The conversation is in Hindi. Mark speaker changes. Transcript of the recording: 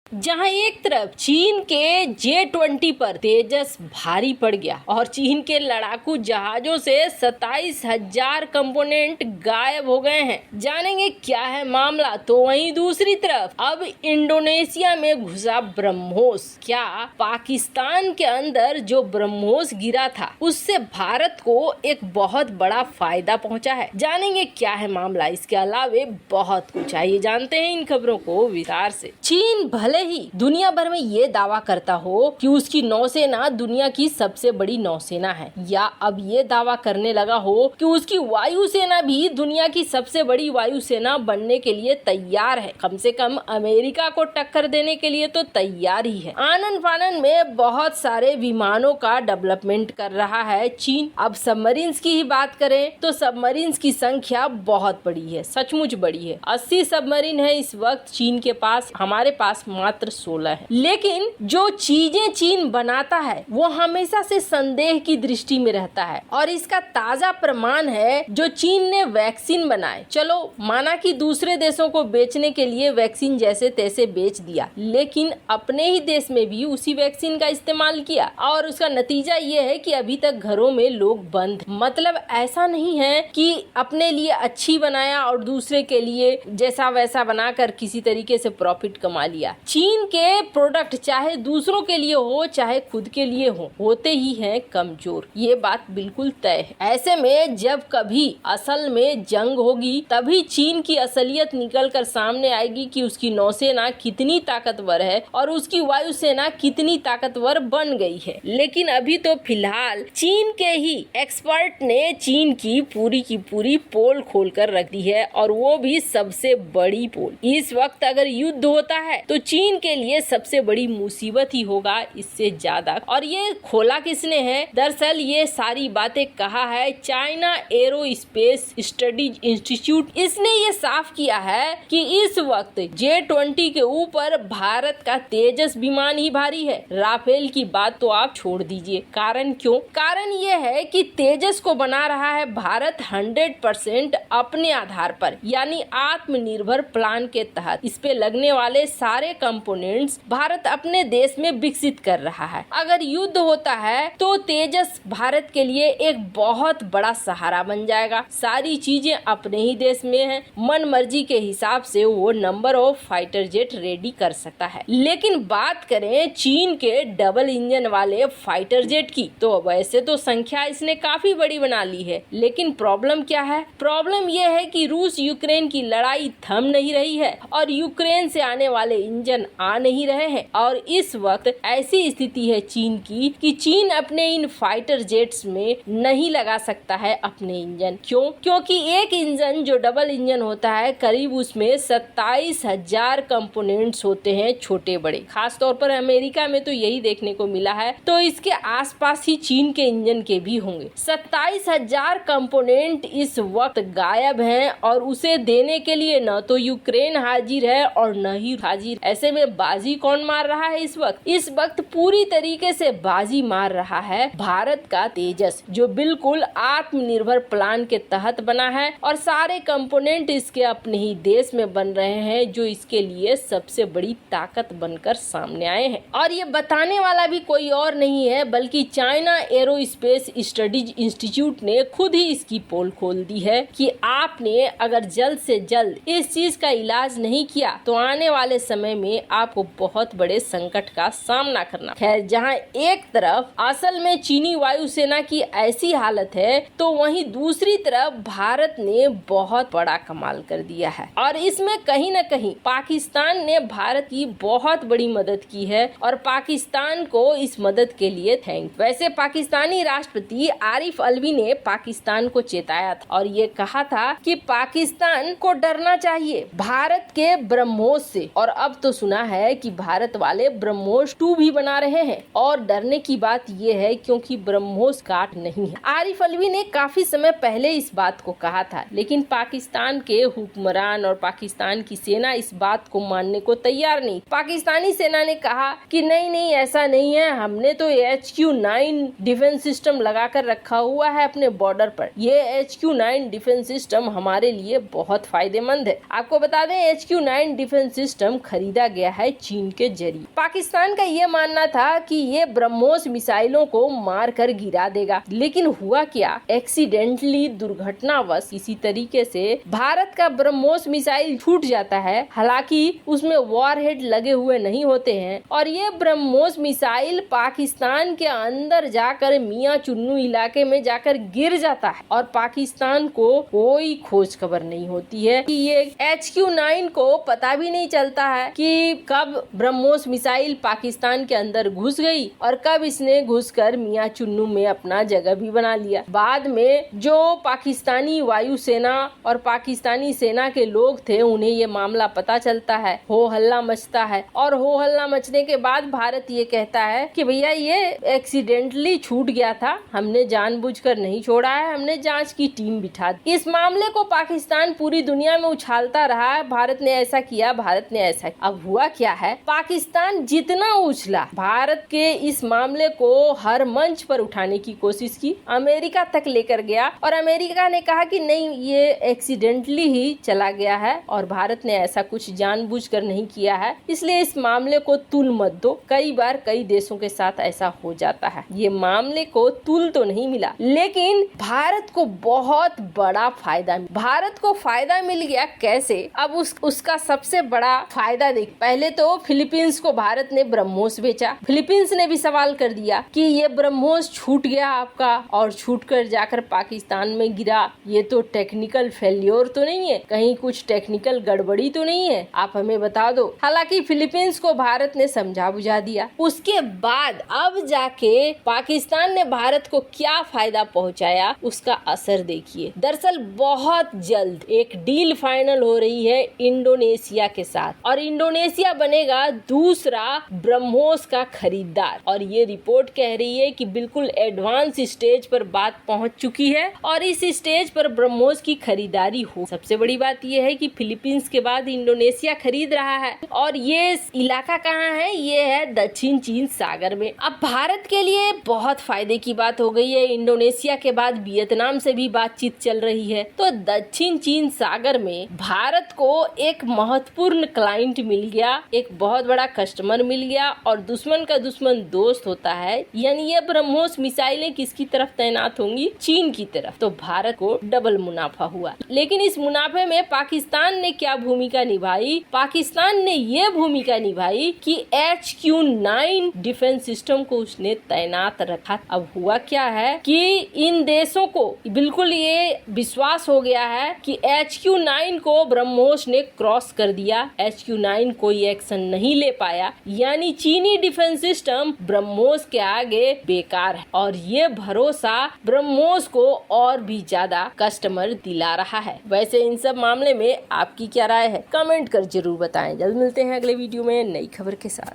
Speaker 1: जहां एक तरफ चीन के J-20 पर तेजस भारी पड़ गया और चीन के लड़ाकू जहाजों से 27,000 कंपोनेंट गायब हो गए हैं। जानेंगे क्या है मामला। तो वहीं दूसरी तरफ अब इंडोनेशिया में घुसा ब्रह्मोस। क्या पाकिस्तान के अंदर जो ब्रह्मोस गिरा था उससे भारत को एक बहुत बड़ा फायदा पहुंचा है। जानेंगे क्या है मामला। इसके अलावे बहुत कुछ आइए जानते हैं इन खबरों को विस्तार से। चीन भले ही दुनिया भर में ये दावा करता हो कि उसकी नौसेना दुनिया की सबसे बड़ी नौसेना है, या अब ये दावा करने लगा हो कि उसकी वायुसेना भी दुनिया की सबसे बड़ी वायुसेना बनने के लिए तैयार है, कम से कम अमेरिका को टक्कर देने के लिए तो तैयार ही है। आनन फानन में बहुत सारे विमानों का डेवलपमेंट कर रहा है चीन। अब सबमरीन्स की ही बात करें तो सबमरीन्स की संख्या बहुत बड़ी है, सचमुच बड़ी है। 80 सबमरीन है इस वक्त चीन के पास, हमारे पास मात्र 16 है। लेकिन जो चीजें चीन बनाता है वो हमेशा से संदेह की दृष्टि में रहता है, और इसका ताजा प्रमाण है जो चीन ने वैक्सीन बनाए। चलो माना कि दूसरे देशों को बेचने के लिए वैक्सीन जैसे तैसे बेच दिया, लेकिन अपने ही देश में भी उसी वैक्सीन का इस्तेमाल किया और उसका नतीजा ये है कि अभी तक घरों में लोग बंद। मतलब ऐसा नहीं है कि अपने लिए अच्छी बनाया और दूसरे के लिए जैसा वैसा बनाकर किसी तरीके से प्रॉफिट कमा लिया। चीन के प्रोडक्ट चाहे दूसरों के लिए हो चाहे खुद के लिए हो, होते ही हैं कमजोर। ये बात बिल्कुल तय है। ऐसे में जब कभी असल में जंग होगी तभी चीन की असलियत निकल कर सामने आएगी कि उसकी नौसेना कितनी ताकतवर है और उसकी वायुसेना कितनी ताकतवर बन गई है। लेकिन अभी तो फिलहाल चीन के ही एक्सपर्ट ने चीन की पूरी पोल खोल कर रख दी है, और वो भी सबसे बड़ी पोल। इस वक्त अगर युद्ध होता है तो चीन के लिए सबसे बड़ी मुसीबत ही होगा इससे ज्यादा। और ये खोला किसने है? दरअसल ये सारी बातें कहा है चाइना एरोस्पेस स्टडीज इंस्टीट्यूट। इसने ये साफ किया है कि इस वक्त J-20 के ऊपर भारत का तेजस विमान ही भारी है। राफेल की बात तो आप छोड़ दीजिए। कारण क्यों? कारण ये है कि तेजस को बना रहा है भारत 100% अपने आधार पर, यानी आत्मनिर्भर प्लान के तहत। इस पे लगने वाले सारे कंपोनेंट्स भारत अपने देश में विकसित कर रहा है। अगर युद्ध होता है तो तेजस भारत के लिए एक बहुत बड़ा सहारा बन जाएगा। सारी चीजें अपने ही देश में हैं, मन मर्जी के हिसाब से वो number of fighter jet ready कर सकता है। लेकिन बात करें चीन के डबल इंजन वाले फाइटर जेट की, तो वैसे तो संख्या इसने काफी बड़ी बना ली है, लेकिन प्रॉब्लम क्या है? प्रॉब्लम ये है कि रूस यूक्रेन की लड़ाई थम नहीं रही है और यूक्रेन से आने वाले इंजन आ नहीं रहे हैं। और इस वक्त ऐसी स्थिति है चीन की कि चीन अपने इन फाइटर जेट्स में नहीं लगा सकता है अपने इंजन। क्यों? क्योंकि एक इंजन जो डबल इंजन होता है करीब उसमें 27,000 कंपोनेंट्स होते हैं, छोटे बड़े। खास तौर पर अमेरिका में तो यही देखने को मिला है, तो इसके आसपास ही चीन के इंजन के भी होंगे। 27,000 कंपोनेंट इस वक्त गायब हैं और उसे देने के लिए न तो यूक्रेन हाजिर है और न ही हाजिर। ऐसे में बाजी कौन मार रहा है इस वक्त? इस वक्त पूरी तरीके से बाजी मार रहा है भारत का तेजस, जो बिल्कुल आत्मनिर्भर प्लान के तहत बना है और सारे कंपोनेंट इसके अपने ही देश में बन रहे हैं, जो इसके लिए सबसे बड़ी ताकत बनकर सामने आए हैं। और ये बताने वाला भी कोई और नहीं है बल्कि चाइना एरोस्पेस स्टडीज इंस्टीट्यूट ने खुद ही इसकी पोल खोल दी है कि आपने अगर जल्द से जल्द इस चीज का इलाज नहीं किया तो आने वाले समय में आपको बहुत बड़े संकट का सामना करना। खैर, जहां एक तरफ असल में चीनी वायुसेना की ऐसी हालत है तो वहीं दूसरी तरफ भारत ने बहुत बड़ा कमाल कर दिया है, और इसमें कहीं न कहीं पाकिस्तान ने भारत की बहुत बड़ी मदद की है और पाकिस्तान को इस मदद के लिए थैंक। वैसे पाकिस्तानी राष्ट्रपति आरिफ अलवी ने पाकिस्तान को चेताया था और ये कहा था कि पाकिस्तान को डरना चाहिए भारत के ब्रह्मोस से। और अब तो सुना है कि भारत वाले ब्रह्मोस 2 भी बना रहे हैं, और डरने की बात ये है क्योंकि ब्रह्मोस काट नहीं है। आरिफ अलवी ने काफी समय पहले इस बात को कहा था, लेकिन पाकिस्तान के हुक्मरान और पाकिस्तान की सेना इस बात को मानने को तैयार नहीं। पाकिस्तानी सेना ने कहा कि नहीं ऐसा नहीं है, हमने तो HQ-9 डिफेंस सिस्टम लगा कर रखा हुआ है अपने बॉर्डर पर। ये HQ-9 डिफेंस सिस्टम हमारे लिए बहुत फायदेमंद है। आपको बता दें HQ-9 डिफेंस सिस्टम खरीदा गया है चीन के जरिए। पाकिस्तान का ये मानना था कि ये ब्रह्मोस मिसाइलों को मार कर गिरा देगा, लेकिन हुआ क्या, एक्सीडेंटली दुर्घटनावश किसी तरीके से भारत का ब्रह्मोस मिसाइल छूट जाता है। हालांकि उसमें वॉरहेड लगे हुए नहीं होते हैं और ये ब्रह्मोस मिसाइल पाकिस्तान के अंदर जाकर मियां चुन्नू इलाके में जाकर गिर जाता है और पाकिस्तान को कोई खोज खबर नहीं होती है कि ये HQ-9 को पता भी नहीं चलता है कि कब ब्रह्मोस मिसाइल पाकिस्तान के अंदर घुस गई और कब इसने घुसकर मियां चुन्नू में अपना जगह भी बना लिया। बाद में जो पाकिस्तानी वायुसेना और पाकिस्तानी सेना के लोग थे उन्हें ये मामला पता चलता है, हो हल्ला मचता है और हो हल्ला मचने के बाद भारत ये कहता है कि भैया ये एक्सीडेंटली छूट गया था, हमने जानबूझकर नहीं छोड़ा है, हमने जांच की टीम बिठा दी। इस मामले को पाकिस्तान पूरी दुनिया में उछालता रहा है, भारत ने ऐसा किया, भारत ने ऐसा किया। अब हुआ क्या है, पाकिस्तान जितना उछला भारत के इस मामले को हर मंच पर उठाने की कोशिश की, अमेरिका तक लेकर गया और अमेरिका ने कहा कि नहीं ये एक्सीडेंटली ही चला गया है और भारत ने ऐसा कुछ जानबूझकर नहीं किया है, इसलिए इस मामले को तुल मत दो। कई बार कई देशों के साथ ऐसा हो जाता है, ये मामले को तुल तो नहीं मिला, लेकिन भारत को बहुत बड़ा फायदा, भारत को फायदा मिल गया। कैसे, अब उसका सबसे बड़ा फायदा देख, पहले तो फिलीपींस को भारत ने ब्रह्मोस बेचा, फिलीपींस ने भी सवाल कर दिया कि ये ब्रह्मोस छूट गया आपका और छूटकर जाकर पाकिस्तान में गिरा, ये तो टेक्निकल फेल्योर तो नहीं है, कहीं कुछ टेक्निकल गड़बड़ी तो नहीं है, आप हमें बता दो। हालांकि फिलीपींस को भारत ने समझा बुझा दिया। उसके बाद अब जाके पाकिस्तान ने भारत को क्या फायदा पहुंचाया उसका असर देखिए। दरअसल बहुत जल्द एक डील फाइनल हो रही है इंडोनेशिया के साथ और इंडोनेशिया बनेगा दूसरा ब्रह्मोस का खरीदार और ये रिपोर्ट कह रही है कि बिल्कुल एडवांस स्टेज पर बात पहुंच चुकी है और इस स्टेज पर ब्रह्मोस की खरीदारी हो। सबसे बड़ी बात यह है कि फिलीपींस के बाद इंडोनेशिया खरीद रहा है और ये इलाका कहाँ है, ये है दक्षिण चीन सागर में। अब भारत के लिए बहुत फायदे की बात हो गई है, इंडोनेशिया के बाद वियतनाम से भी बातचीत चल रही है, तो दक्षिण चीन सागर में भारत को एक महत्वपूर्ण क्लाइंट मिल गया, एक बहुत बड़ा कस्टमर मिल गया और दुश्मन का दुश्मन दोस्त होता है, यानी ये ब्रह्मोस मिसाइलें किसकी तरफ तैनात होंगी, चीन की तरफ। तो भारत को डबल मुनाफा हुआ। लेकिन इस मुनाफे में पाकिस्तान ने क्या भूमिका निभाई, पाकिस्तान ने ये भूमिका निभाई कि HQ-9 डिफेंस सिस्टम को उसने तैनात रखा। अब हुआ क्या है कि इन देशों को बिल्कुल ये विश्वास हो गया है कि HQ-9 को ब्रह्मोस ने क्रॉस कर दिया, HQ-9 कोई एक्शन नहीं ले पाया, यानी चीनी डिफेंस सिस्टम ब्रह्मोस के आगे बेकार है और ये भरोसा ब्रह्मोस को और भी ज्यादा कस्टमर दिला रहा है। वैसे इन सब मामले में आपकी क्या राय है, कमेंट कर जरूर बताएं। जल्द मिलते हैं अगले वीडियो में नई खबर के साथ।